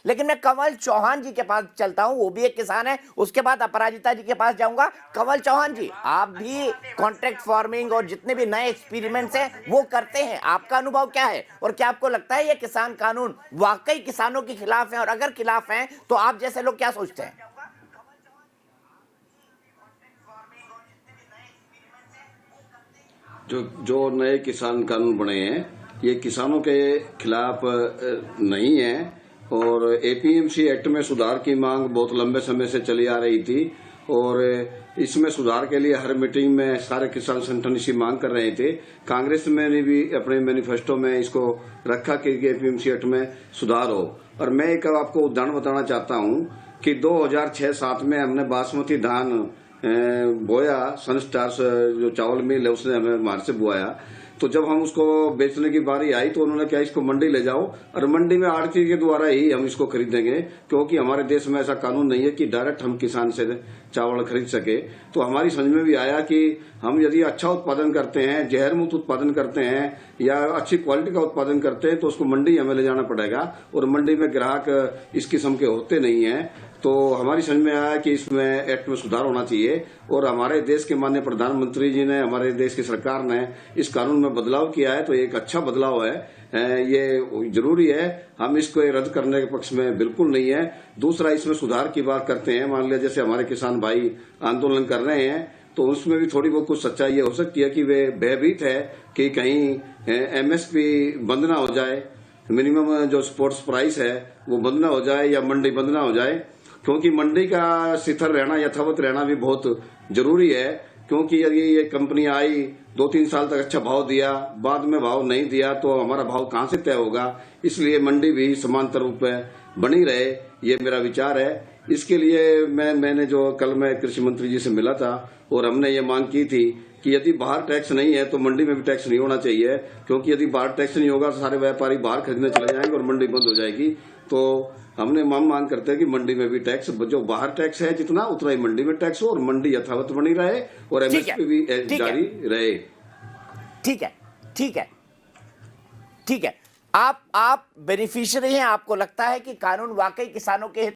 लेकिन मैं कंवल चौहान जी के पास चलता हूं, वो भी एक किसान है, उसके बाद अपराजिता जी के पास जाऊंगा। कंवल चौहान जी, आप भी कॉन्ट्रैक्ट फार्मिंग और जितने भी नए एक्सपेरिमेंट्स हैं वो करते हैं, आपका अनुभव क्या है? और क्या आपको लगता है ये किसान कानून वाकई किसानों के खिलाफ है? और अगर खिलाफ हैं तो आप जैसे लोग क्या सोचते हैं? जो नए किसान कानून बने हैं ये किसानों के खिलाफ नहीं है। और एपीएमसी एक्ट में सुधार की मांग बहुत लंबे समय से चली आ रही थी और इसमें सुधार के लिए हर मीटिंग में सारे किसान संगठन इसी मांग कर रहे थे। कांग्रेस ने भी अपने मैनिफेस्टो में इसको रखा कि एपीएमसी एक्ट में सुधार हो। और मैं एक आपको उदाहरण बताना चाहता हूं कि 2006-07 में हमने बासमती धान बोया। सनस्टार्स जो चावल मिल है उसने हमें हमारे से बुआया। तो जब हम उसको बेचने की बारी आई तो उन्होंने क्या इसको मंडी ले जाओ और मंडी में आड़ती के द्वारा ही हम इसको खरीदेंगे, क्योंकि हमारे देश में ऐसा कानून नहीं है कि डायरेक्ट हम किसान से चावल खरीद सके। तो हमारी समझ में भी आया कि हम यदि अच्छा उत्पादन करते हैं, जहर मुक्त उत्पादन करते हैं या अच्छी क्वालिटी का उत्पादन करते हैं तो उसको मंडी हमें ले जाना पड़ेगा और मंडी में ग्राहक इस किस्म के होते नहीं है। तो हमारी समझ में आया कि इसमें एक्ट में सुधार होना चाहिए और हमारे देश के माननीय प्रधानमंत्री जी ने, हमारे देश की सरकार ने इस कानून में बदलाव किया है। तो एक अच्छा बदलाव है, ये जरूरी है। हम इसको रद्द करने के पक्ष में बिल्कुल नहीं है। दूसरा, इसमें सुधार की बात करते हैं, मान लिया जैसे हमारे किसान भाई आंदोलन कर रहे हैं तो उसमें भी थोड़ी बहुत कुछ सच्चाई ये हो सकती है कि वे भयभीत है कि कहीं एमएसपी बंद ना हो जाए, मिनिमम जो स्पोर्ट्स प्राइस है वो बंद ना हो जाए या मंडी बंद ना हो जाए, क्योंकि मंडी का स्थिर रहना, यथावत रहना भी बहुत जरूरी है। क्योंकि यदि ये कंपनी आई 2-3 साल तक अच्छा भाव दिया, बाद में भाव नहीं दिया तो हमारा भाव कहां से तय होगा। इसलिए मंडी भी समांतर रूप में बनी रहे, ये मेरा विचार है। इसके लिए मैंने जो कल मैं कृषि मंत्री जी से मिला था और हमने ये मांग की थी कि यदि बाहर टैक्स नहीं है तो मंडी में भी टैक्स नहीं होना चाहिए, क्योंकि यदि बाहर टैक्स नहीं होगा तो सारे व्यापारी बाहर खरीदने चले जाएंगे और मंडी बंद हो जाएगी। तो हमने मांग करते हैं कि मंडी में भी टैक्स, जो बाहर टैक्स है जितना उतना ही मंडी में टैक्स हो और मंडी यथावत बनी रहे और एमएसपी भी जारी रहे। ठीक है, ठीक है, ठीक है। आप बेनिफिशियरी हैं, आपको लगता है कि कानून वाकई किसानों के